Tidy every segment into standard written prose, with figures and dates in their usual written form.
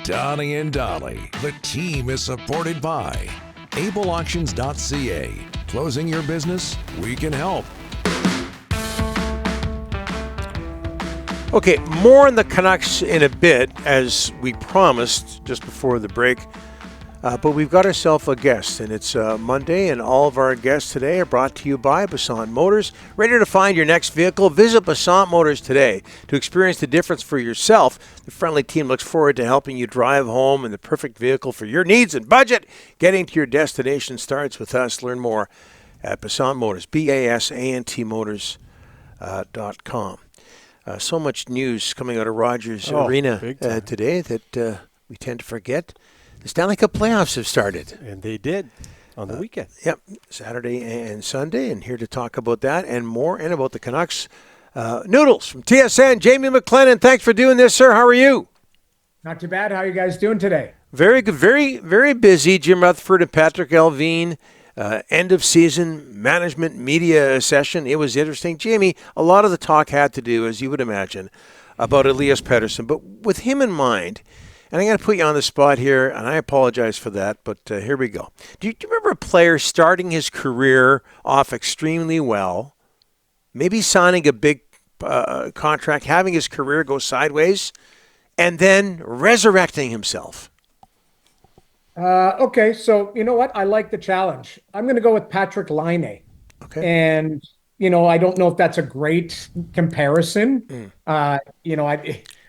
Donnie and Dolly. The team is supported by ableauctions.ca. Closing your business? We can help. Okay, more on the Canucks in a bit, as we promised just before the break. But we've got ourselves a guest, and it's Monday, and all of our guests today are brought to you by Basant Motors. Ready to find your next vehicle? Visit Basant Motors today to experience the difference for yourself. The friendly team looks forward to helping you drive home in the perfect vehicle for your needs and budget. Getting to your destination starts with us. Learn more at Basant Motors, BASANTmotors.com. So much news coming out of Rogers Arena today that we tend to forget. The Stanley Cup playoffs have started. And they did on the weekend. Yep, Saturday and Sunday. And here to talk about that and more and about the Canucks. Noodles from TSN, Jamie McLennan. Thanks for doing this, sir. How are you? Not too bad. How are you guys doing today? Very good. Very, very busy. Jim Rutherford and Patrick Elvine. End of season management media session. It was interesting. Jamie, a lot of the talk had to do, as you would imagine, about Elias Pettersson. But with him in mind, and I'm going to put you on the spot here, and I apologize for that, but here we go. Do you remember a player starting his career off extremely well, maybe signing a big contract, having his career go sideways, and then resurrecting himself? Okay, so you know what? I like the challenge. I'm going to go with Patrik Laine. Okay. And, I don't know if that's a great comparison. I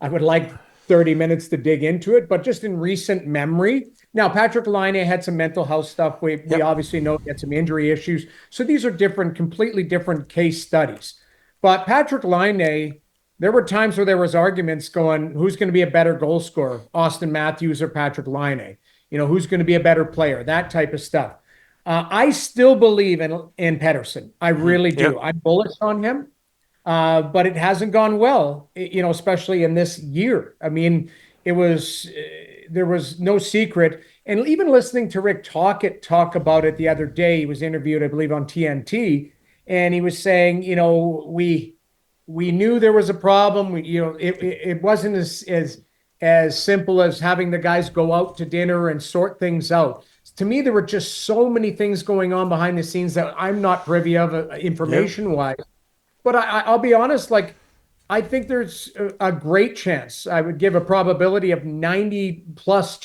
would like 30 minutes to dig into it, but just in recent memory. Now, Patrik Laine had some mental health stuff. We obviously know he had some injury issues. So these are completely different case studies. But Patrik Laine, there were times where there was arguments going, who's going to be a better goal scorer, Austin Matthews or Patrik Laine? Who's going to be a better player, that type of stuff. I still believe in Pettersson. I really do. Yep. I'm bullish on him, but it hasn't gone well, especially in this year. I mean, there was no secret. And even listening to Rick Tocchet talk about it the other day, he was interviewed, I believe, on TNT, and he was saying, we knew there was a problem. It wasn't as simple as having the guys go out to dinner and sort things out. To me, there were just so many things going on behind the scenes that I'm not privy of information-wise. But I'll be honest, I think there's a great chance. I would give a probability of 90-plus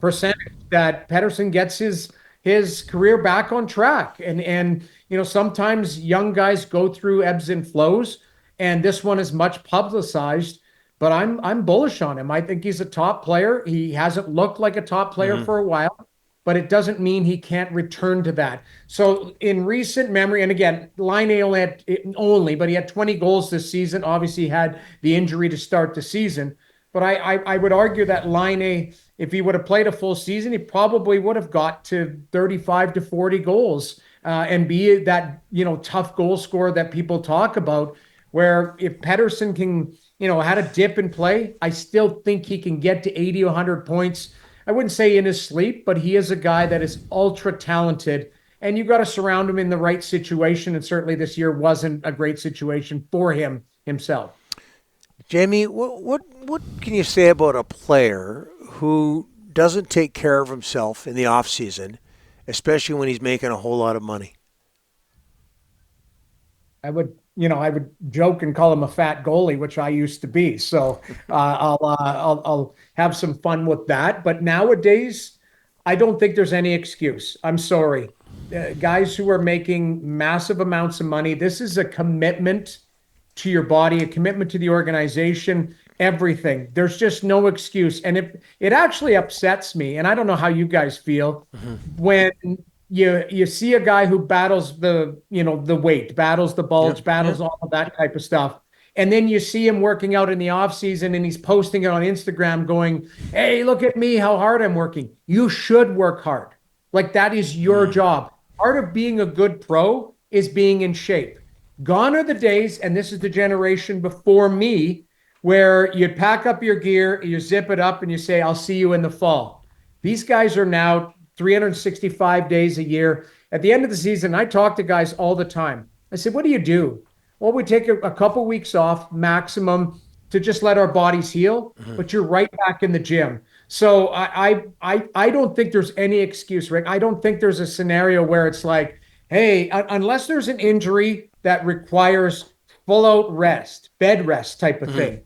percentage that Pettersson gets his career back on track. And sometimes young guys go through ebbs and flows, and this one is much publicized. But I'm bullish on him. I think he's a top player. He hasn't looked like a top player for a while, but it doesn't mean he can't return to that. So in recent memory, and again, Laine but he had 20 goals this season. Obviously had the injury to start the season. But I would argue that Laine, if he would have played a full season, he probably would have got to 35 to 40 goals and be that, tough goal scorer that people talk about, where if Pettersson can, had a dip in play, I still think he can get to 80, 100 points. I wouldn't say in his sleep, but he is a guy that is ultra talented, and you got to surround him in the right situation. And certainly this year wasn't a great situation for him himself. Jamie, what can you say about a player who doesn't take care of himself in the off season, especially when he's making a whole lot of money? I would joke and call him a fat goalie, which I used to be. So I'll have some fun with that. But nowadays, I don't think there's any excuse. I'm sorry. Guys who are making massive amounts of money, this is a commitment to your body, a commitment to the organization, everything. There's just no excuse. And it actually upsets me, and I don't know how you guys feel, when you see a guy who battles the weight, battles the bulge, battles all of that type of stuff. And then you see him working out in the off season and he's posting it on Instagram going, hey, look at me, how hard I'm working. You should work hard. That is your job. Part of being a good pro is being in shape. Gone are the days, and this is the generation before me, where you pack up your gear, you zip it up and you say, I'll see you in the fall. These guys are now 365 days a year. At the end of the season, I talk to guys all the time. I said, what do you do? Well, we take a couple weeks off maximum. to just let our bodies heal, but you're right back in the gym. So I don't think there's any excuse, Rick. I don't think there's a scenario where it's like, hey, unless there's an injury that requires full out rest, bed rest type of thing,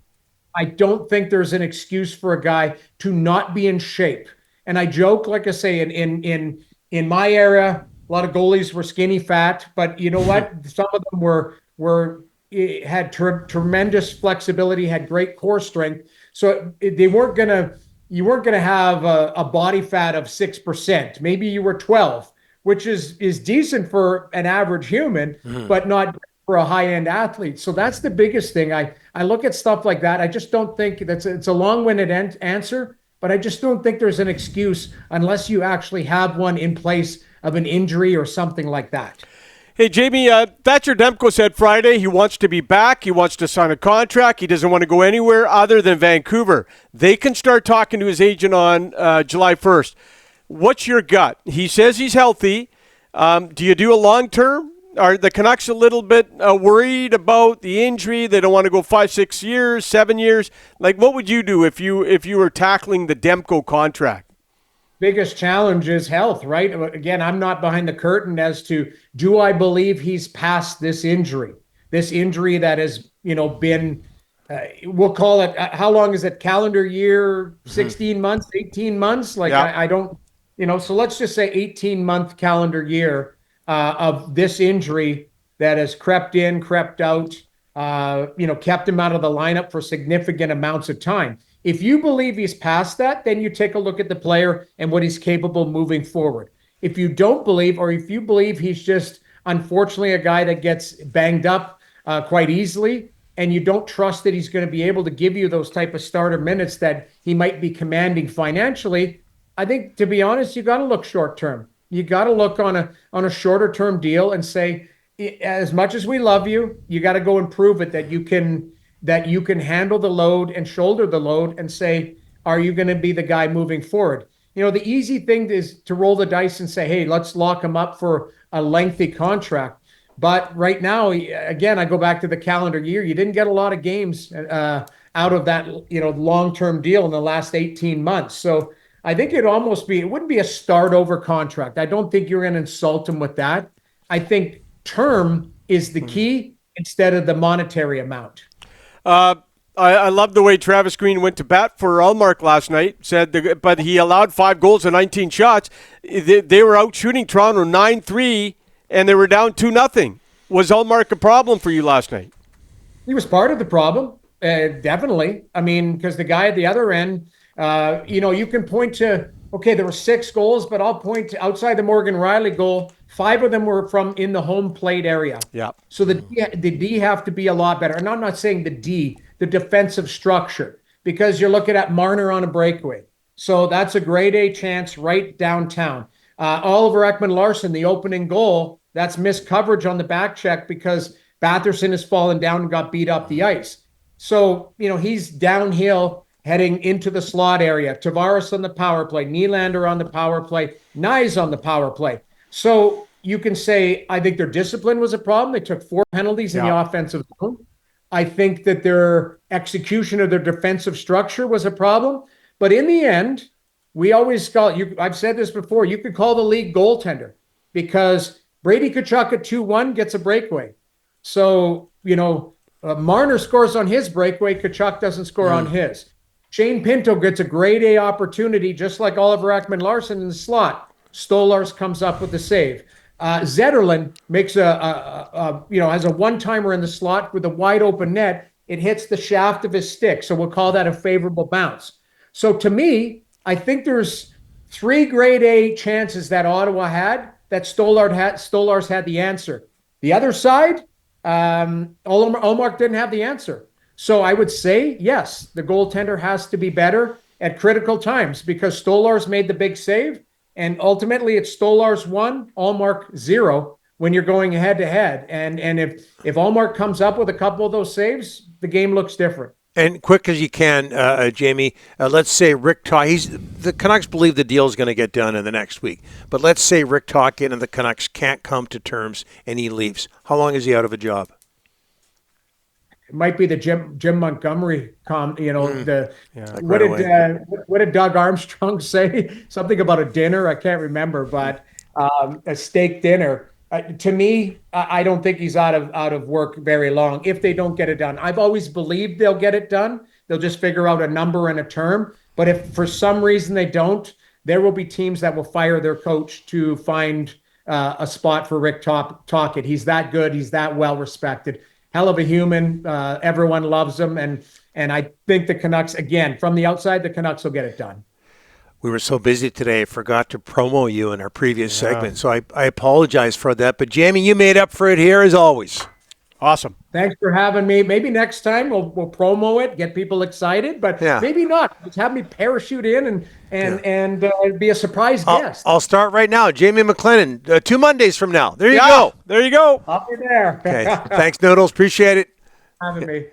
I don't think there's an excuse for a guy to not be in shape. And I joke, like I say, in my era, a lot of goalies were skinny fat, but you know what? Some of them had tremendous flexibility, had great core strength. So you weren't gonna have a body fat of 6%. Maybe you were 12, which is decent for an average human, but not for a high-end athlete. So that's the biggest thing. I look at stuff like that. I just don't think it's a long-winded answer, but I just don't think there's an excuse unless you actually have one in place of an injury or something like that. Hey, Jamie, Thatcher Demko said Friday he wants to be back. He wants to sign a contract. He doesn't want to go anywhere other than Vancouver. They can start talking to his agent on July 1st. What's your gut? He says he's healthy. Do you do a long-term? Are the Canucks a little bit worried about the injury? They don't want to go 5, 6 years, 7 years. Like, what would you do if you were tackling the Demko contract? Biggest challenge is health, right? Again, I'm not behind the curtain as to, do I believe he's past this injury that has, been, we'll call it, how long is it? Calendar year, 16 months, 18 months? Like, yeah. I don't, so let's just say 18-month calendar year of this injury that has crept in, crept out, kept him out of the lineup for significant amounts of time. If you believe he's past that, then you take a look at the player and what he's capable moving forward. If you don't believe, or if you believe he's just, unfortunately, a guy that gets banged up quite easily, and you don't trust that he's going to be able to give you those type of starter minutes that he might be commanding financially, I think, to be honest, you got to look short term. You got to look on a shorter term deal and say, as much as we love you, you got to go and prove it that you can handle the load and shoulder the load, and say, are you going to be the guy moving forward? The easy thing is to roll the dice and say, hey, let's lock him up for a lengthy contract. But right now, again, I go back to the calendar year. You didn't get a lot of games out of that, long-term deal in the last 18 months. So I think it wouldn't be a start over contract. I don't think you're going to insult him with that. I think term is the key instead of the monetary amount. I love the way Travis Green went to bat for Ullmark last night. But he allowed 5 goals and 19 shots. They were out shooting Toronto 9-3, and they were down 2-0. Was Ullmark a problem for you last night? He was part of the problem, definitely. I mean, because the guy at the other end, you can point to, okay, there were 6 goals, but I'll point to outside the Morgan Riley goal, 5 of them were from in the home plate area. Yeah. So the D have to be a lot better. And I'm not saying the defensive structure, because you're looking at Marner on a breakaway. So that's a grade A chance right downtown. Oliver Ekman-Larsson, the opening goal, that's missed coverage on the back check because Batherson has fallen down and got beat up the ice. So, he's downhill heading into the slot area. Tavares on the power play, Nylander on the power play, Nyes on the power play. So you can say, I think their discipline was a problem. They took 4 penalties in the offensive zone. I think that their execution of their defensive structure was a problem. But in the end, we always call you. I've said this before. You could call the league goaltender, because Brady Tkachuk at 2-1 gets a breakaway. So, Marner scores on his breakaway. Tkachuk doesn't score on his. Shane Pinto gets a grade A opportunity, just like Oliver Ekman-Larsson in the slot. Stolarz comes up with the save. Zetterlund makes has a one-timer in the slot with a wide open net. It hits the shaft of his stick. So we'll call that a favorable bounce. So to me, I think there's 3 grade A chances that Ottawa had that Stolarz had the answer. The other side, Ullmark didn't have the answer. So I would say, yes, the goaltender has to be better at critical times, because Stolarz made the big save. And ultimately, it's Stolarz 1, Ullmark 0 when you're going head-to-head. And if Ullmark comes up with a couple of those saves, the game looks different. And quick as you can, Jamie, let's say Rick Tocchet, the Canucks believe the deal is going to get done in the next week. But let's say Rick Tocchet and the Canucks can't come to terms and he leaves. How long is he out of a job? might be the Jim Montgomery what did Doug Armstrong say? Something about a dinner. I can't remember, but a steak dinner. To me, I don't think he's out of work very long if they don't get it done. I've always believed they'll get it done. They'll just figure out a number and a term. But if for some reason they don't, there will be teams that will fire their coach to find a spot for Rick Tocchet. He's that good. He's that well respected. Hell of a human. Everyone loves him. And I think the Canucks, again, from the outside, the Canucks will get it done. We were so busy today, I forgot to promo you in our previous segment. So I apologize for that. But Jamie, you made up for it here as always. Awesome. Thanks for having me. Maybe next time we'll promo it, get people excited, but maybe not. Just have me parachute in and be a surprise guest. I'll start right now. Jamie McLennan, 2 Mondays from now. There you go. There you go. I'll be there. Okay. Thanks, Noodles. Appreciate it. Having me.